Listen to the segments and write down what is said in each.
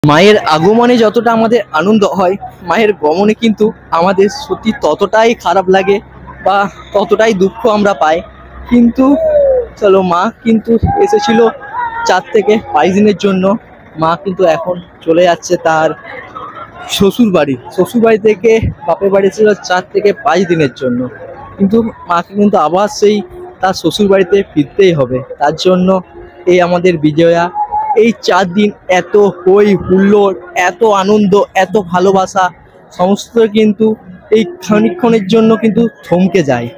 মায়ের আগমনে যতটা আমাদের আনন্দ হয়, মায়ের গমনে কিন্তু আমাদের সত্যি ততটাই খারাপ লাগে বা ততটাই দুঃখ আমরা পাই। কিন্তু চলো, মা কিন্তু এসেছিল 4 থেকে 5 দিনের জন্য। মা কিন্তু এখন চলে যাচ্ছে তার শ্বশুর বাড়ি থেকে বাপের বাড়ি ছিল 4 থেকে 5 দিনের জন্য। কিন্তু মাকে কিন্তু আবার সেই তার শ্বশুর বাড়িতে ফিরতেই হবে। তার জন্য এই আমাদের বিজয়া এই 4 দিন এত হই হুল্লোড়, এত আনন্দ, এত ভালোবাসা সমস্ত কিন্তু এই খানিকক্ষণের জন্য কিন্তু থমকে যায়।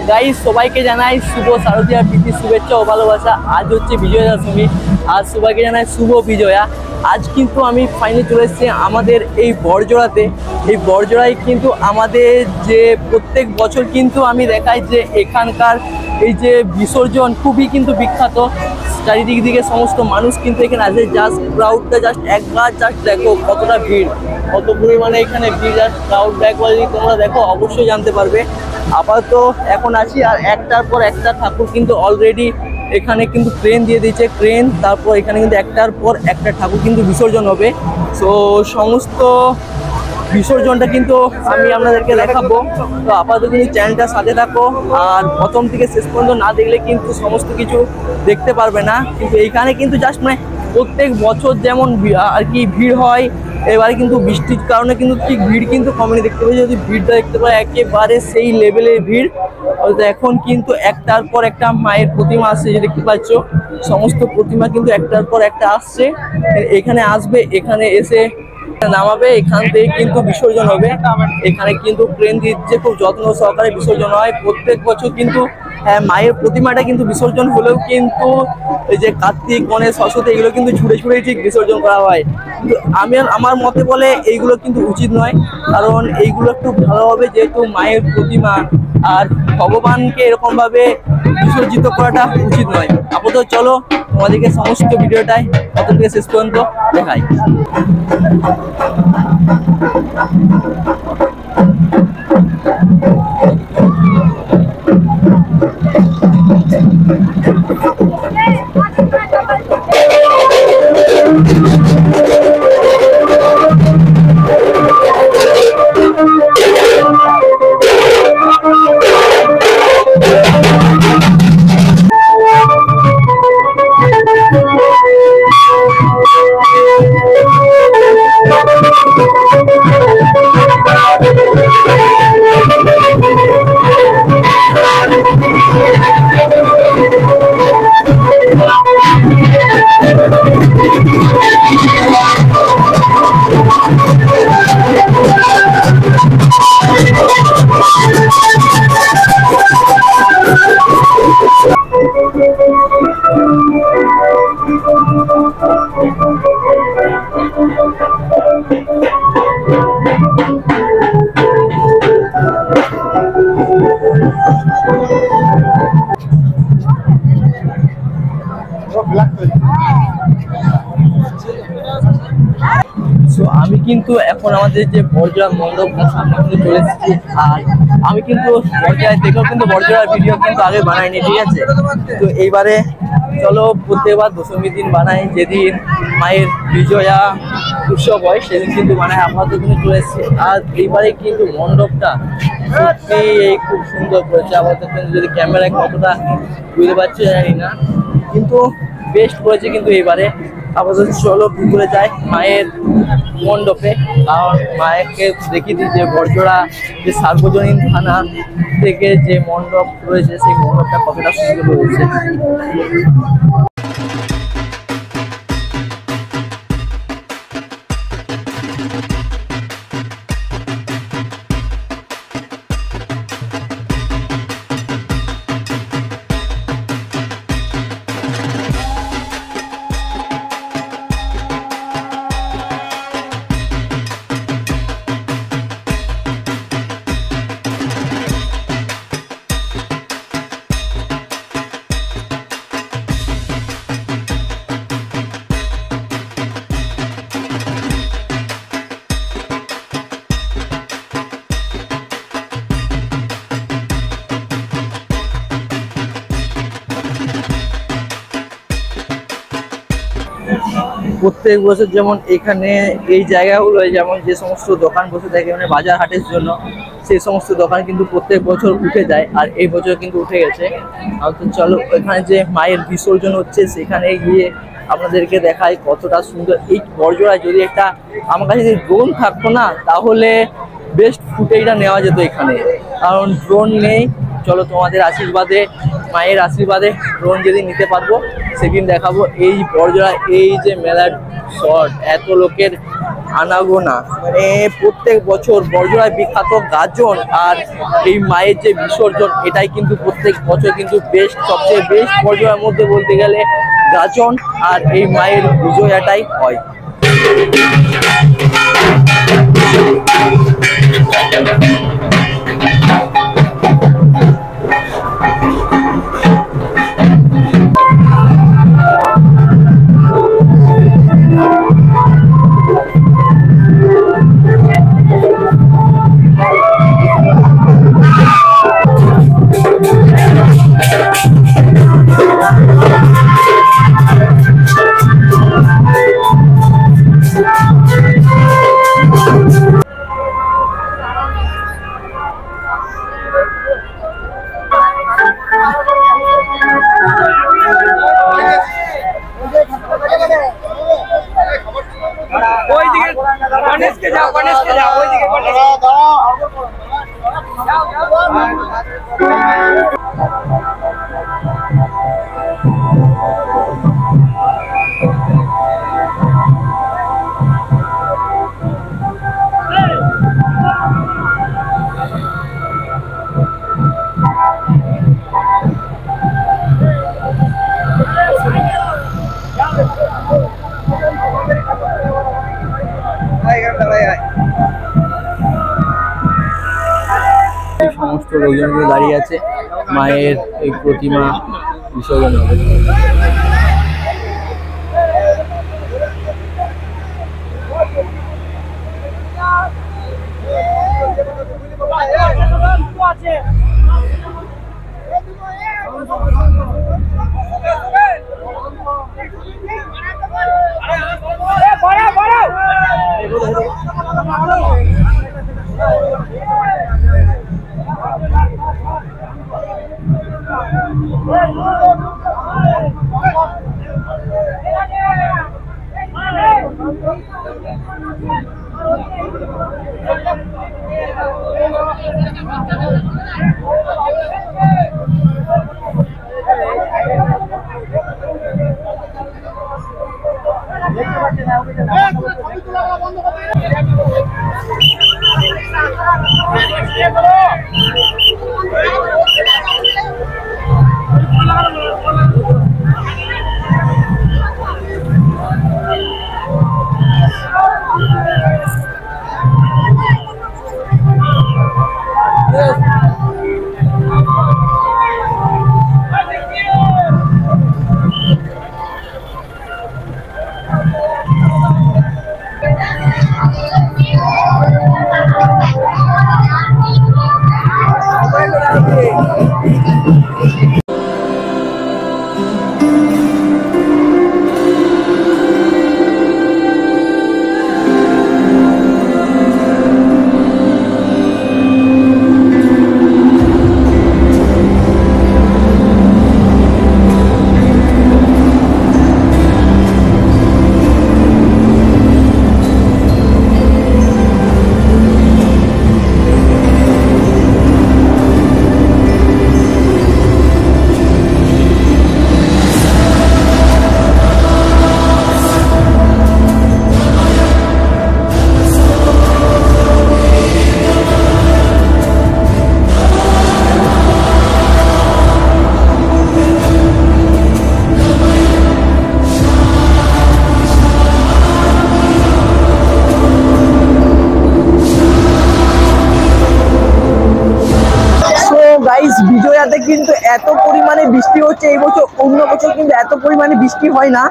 গাইস, সবাইকে জানাই শুভ শারদীয়া প্রীতি শুভেচ্ছা ও ভালোবাসা। আজ হচ্ছে বিজয়া দশমী। আজ সবাইকে জানাই শুভ বিজয়া। আজ কিন্তু আমি ফাইনালি চলে এসেছি আমাদের এই বড়জোড়াতে। এই বড়জোড়ায় কিন্তু আমাদের যে প্রত্যেক বছর কিন্তু আমি দেখাই যে এখানকার এই যে বিসর্জন খুবই কিন্তু বিখ্যাত। চারিদিক দিকে সমস্ত মানুষ কিন্তু এখানে আসে। জাস্ট ক্রাউডটা জাস্ট একবার জাস্ট দেখো কতটা ভিড়, কত পরিমাণে এখানে ভিড়। জাস্ট ক্রাউডটা একবার যদি তোমরা দেখো অবশ্যই জানতে পারবে। আপাতত এখন আছি আর একটার পর একটা ঠাকুর কিন্তু অলরেডি এখানে কিন্তু ক্রেন দিয়ে দিয়েছে। ক্রেন, তারপর এখানে কিন্তু একটার পর একটা ঠাকুর কিন্তু বিসর্জন হবে। সো সমস্ত বিসর্জনটা কিন্তু আমি আপনাদেরকে দেখাবো। তো আপাতত কিন্তু চ্যানেলটার সাথে থাকো, আর প্রথম থেকে শেষ পর্যন্ত না দেখলে কিন্তু সমস্ত কিছু দেখতে পারবে না। কিন্তু এইখানে কিন্তু জাস্ট মানে প্রত্যেক বছর যেমন আর কি ভিড় হয়, এবারে কিন্তু বৃষ্টির কারণে কিন্তু ঠিক ভিড় কিন্তু কমেনি। দেখতে পাচ্ছি যদি ভিড়টা দেখতে পাই একেবারে সেই লেভেলের ভিড়। এখন কিন্তু একটার পর একটা মায়ের প্রতিমা আসছে, যে দেখতে পাচ্ছ সমস্ত প্রতিমা কিন্তু একটার পর একটা আসছে। এখানে আসবে, এখানে এসে নামাবে, এখান থেকে কিন্তু বিসর্জন হবে। এখানে কিন্তু ক্রেন দিচ্ছে, খুব যত্ন সহকারে বিসর্জন হয় প্রত্যেক বছর। কিন্তু হ্যাঁ, মায়ের প্রতিমাটা কিন্তু বিসর্জন হলেও কিন্তু এই যে কার্তিক, গণেশ, সরস্বতী এগুলো কিন্তু ছুঁড়ে ছুঁড়েই ঠিক বিসর্জন করা হয়। কিন্তু আমার মতে বলে এইগুলো কিন্তু উচিত নয়, কারণ এইগুলো একটু ভালো হবে, যেহেতু মায়ের প্রতিমা আর ভগবানকে এরকমভাবে বিসর্জিত করাটা উচিত নয়। আপাতত চলো তোমাদেরকে সমস্ত ভিডিওটাই প্রথম থেকে শেষ পর্যন্ত দেখাই। আমি কিন্তু এখন আমাদের যে বড়জোড়া মণ্ডপ সামনে কিন্তু চলে এসেছি। আর আমি কিন্তু বড়জোড়ায় দেখেও কিন্তু বড়জোড়ার ভিডিও কিন্তু আগে বানাইনি, ঠিক আছে? তো এইবারে চলো প্রত্যেকবার দশমীর দিন বানাই, যেদিন মায়ের বিজয়া উৎসব হয় সেদিন কিন্তু বানাই। আপাতত কিন্তু চলে এসেছি। আর এইবারে কিন্তু মণ্ডপটা সত্যি খুব সুন্দর করেছে। আপাতত যদি ক্যামেরায় কতটা বুঝতে পারছি জানি না, কিন্তু বেস্ট করেছে কিন্তু এইবারে। আপাতত চলো ভিতরে যাই মায়ের মণ্ডপে, আর মায়েরকে দেখি দিই যে বড়জোড়া যে সার্বজনীন থানা থেকে যে মণ্ডপ রয়েছে সেই মণ্ডপটা কতটা সুন্দর রয়েছে। প্রত্যেক বছর যেমন এখানে এই জায়গাগুলো যেমন যে সমস্ত দোকান বসে থাকে মানে বাজার হাটের জন্য, সেই সমস্ত দোকান কিন্তু প্রত্যেক বছর উঠে যায়, আর এই বছর কিন্তু উঠে গেছে। তো চলো এখানে যে মায়ের বিসর্জন হচ্ছে সেখানে গিয়ে আপনাদেরকে দেখাই কতটা সুন্দর এই বড়জোড়ায়। যদি একটা আমার কাছে যদি ড্রোন থাকতো না তাহলে বেস্ট ফুটেজটা নেওয়া যেত এখানে, কারণ ড্রোন নেই। চলো তোমাদের আশীর্বাদে, মায়ের আশীর্বাদে ড্রোন যদি নিতে পারবো সেদিন দেখাবো এই বড়জোড়া। এই যে মেলার শট, এত লোকের আনাগোনা, মানে প্রত্যেক বছর বড়জোড়ায় বিখ্যাত গাজন আর এই মায়ের যে বিসর্জন, এটাই কিন্তু প্রত্যেক বছর কিন্তু বেস্ট, সবচেয়ে বেস্ট বড়জোড়ার মধ্যে বলতে গেলে গাজন আর এই মায়ের পুজো এটাই হয়। সমস্ত লোকজনগুলো দাঁড়িয়ে আছে, মায়ের এই প্রতিমা বিসর্জন হবে। বিজয়াতে কিন্তু এত পরিমাণে বৃষ্টি হচ্ছে এই বছর, অন্য বছর কিন্তু এত পরিমাণে বৃষ্টি হয় না।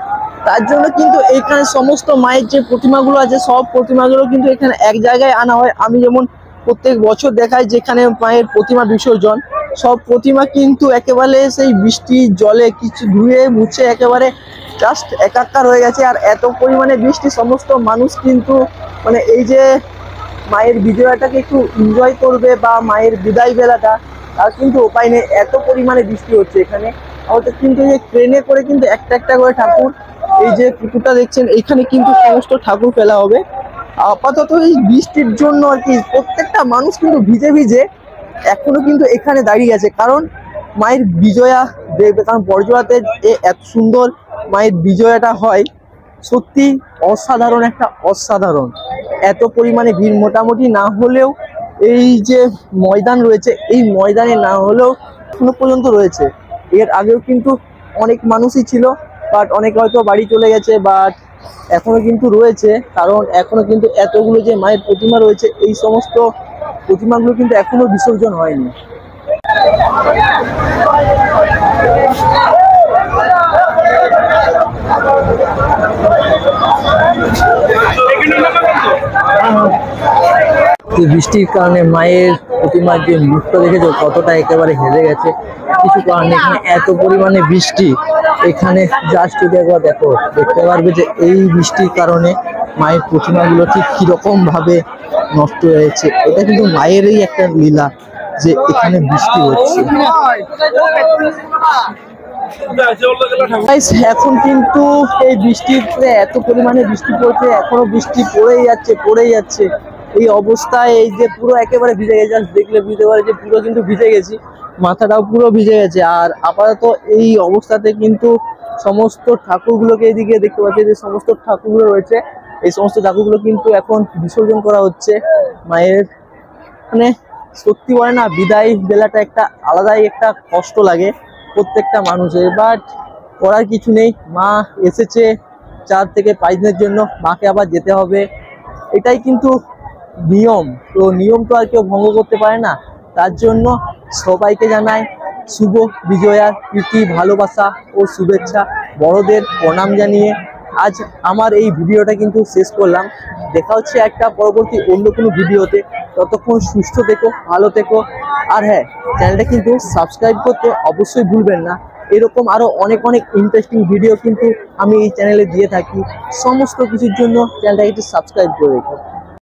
তার জন্য কিন্তু এখানে সমস্ত মায়ের যে প্রতিমাগুলো আছে সব প্রতিমাগুলো কিন্তু এখানে এক জায়গায় আনা হয়। আমি যেমন প্রত্যেক বছর দেখাই যেখানে মায়ের প্রতিমা বিসর্জন, সব প্রতিমা কিন্তু একেবারে সেই বৃষ্টির জলে কিছু ধুয়ে মুছে একেবারে জাস্ট একাকার হয়ে গেছে। আর এত পরিমাণে বৃষ্টি, সমস্ত মানুষ কিন্তু মানে এই যে মায়ের বিজয়াটাকে একটু এনজয় করবে বা মায়ের বিদায় বেলাটা, তার কিন্তু উপায় নেই, এত পরিমাণে বৃষ্টি হচ্ছে এখানে। আমাদের কিন্তু এই যে ট্রেনে করে কিন্তু একটা একটা করে ঠাকুর, এই যে পুকুরটা দেখছেন এখানে কিন্তু সমস্ত ঠাকুর ফেলা হবে। আপাতত এই বৃষ্টির জন্য আর কি প্রত্যেকটা মানুষ কিন্তু ভিজে ভিজে এখনো কিন্তু এখানে দাঁড়িয়ে আছে, কারণ মায়ের বিজয়া দেখবে। কারণ বড়জোড়াতে এত সুন্দর মায়ের বিজয়াটা হয়, সত্যি অসাধারণ, একটা অসাধারণ। এত পরিমাণে ভিড় মোটামুটি না হলেও এই যে ময়দান রয়েছে, এই ময়দানে না হলেও এখনো পর্যন্ত রয়েছে। এর আগেও কিন্তু অনেক মানুষই ছিল, বাট অনেকে হয়তো বাড়ি চলে গেছে, বাট এখনো কিন্তু রয়েছে। কারণ এখনো কিন্তু এতগুলো যে মায়ের প্রতিমা রয়েছে, এই সমস্ত প্রতিমাগুলো কিন্তু এখনো বিসর্জন হয়নি। বৃষ্টির কারণে মায়ের প্রতিমার যে মুখটা দেখেছো কতটা একেবারে হেরে গেছে, কিছু কারণে এখানে এত পরিমাণে বৃষ্টি। এখানে জাস্ট একবার দেখো, দেখতে পারবে যে এই বৃষ্টির কারণে মায়ের প্রতিমাগুলো ঠিক কিরকম ভাবে নষ্ট হয়েছে। এটা কিন্তু মায়েরই একটা লীলা যে এখানে বৃষ্টি হচ্ছে। এখন কিন্তু এই বৃষ্টিতে এত পরিমাণে বৃষ্টি পড়ছে, এখনো বৃষ্টি পড়েই যাচ্ছে। এই অবস্থায় এই যে পুরো একেবারে ভিজে গেছে, দেখলে বুঝতে পারে যে পুরো কিন্তু ভিজে গেছি, মাথাটাও পুরো ভিজে গেছে। আর আপাতত এই অবস্থাতে কিন্তু সমস্ত ঠাকুরগুলোকে এদিকে দেখতে পাচ্ছি, যে সমস্ত ঠাকুরগুলো রয়েছে, এই সমস্ত ঠাকুরগুলো কিন্তু এখন বিসর্জন করা হচ্ছে মায়ের। মানে সত্যি বলে না, বিদায় বেলাটা একটা আলাদাই একটা কষ্ট লাগে প্রত্যেকটা মানুষের, বাট করার কিছু নেই। মা এসেছে 4 থেকে 5 দিনের জন্য, মাকে আবার যেতে হবে, এটাই কিন্তু নিয়ম। তো নিয়ম তো আর কেউ ভঙ্গ করতে পারে না। তার জন্য সবাইকে জানাই শুভ বিজয়ার প্রীতি, ভালোবাসা ও শুভেচ্ছা। বড়দের প্রণাম জানিয়ে আজ আমার এই ভিডিওটা কিন্তু শেষ করলাম। দেখা হচ্ছে একটা পরবর্তী অন্য কোনো ভিডিওতে। ততক্ষণ সুস্থ থেকো, ভালো থেকো। আর হ্যাঁ, চ্যানেলটা কিন্তু সাবস্ক্রাইব করতে অবশ্যই ভুলবেন না। এরকম আরো অনেক ইন্টারেস্টিং ভিডিও কিন্তু আমি এই চ্যানেলে দিয়ে থাকি। সমস্ত কিছুর জন্য চ্যানেলটা একটু সাবস্ক্রাইব করে রেখো।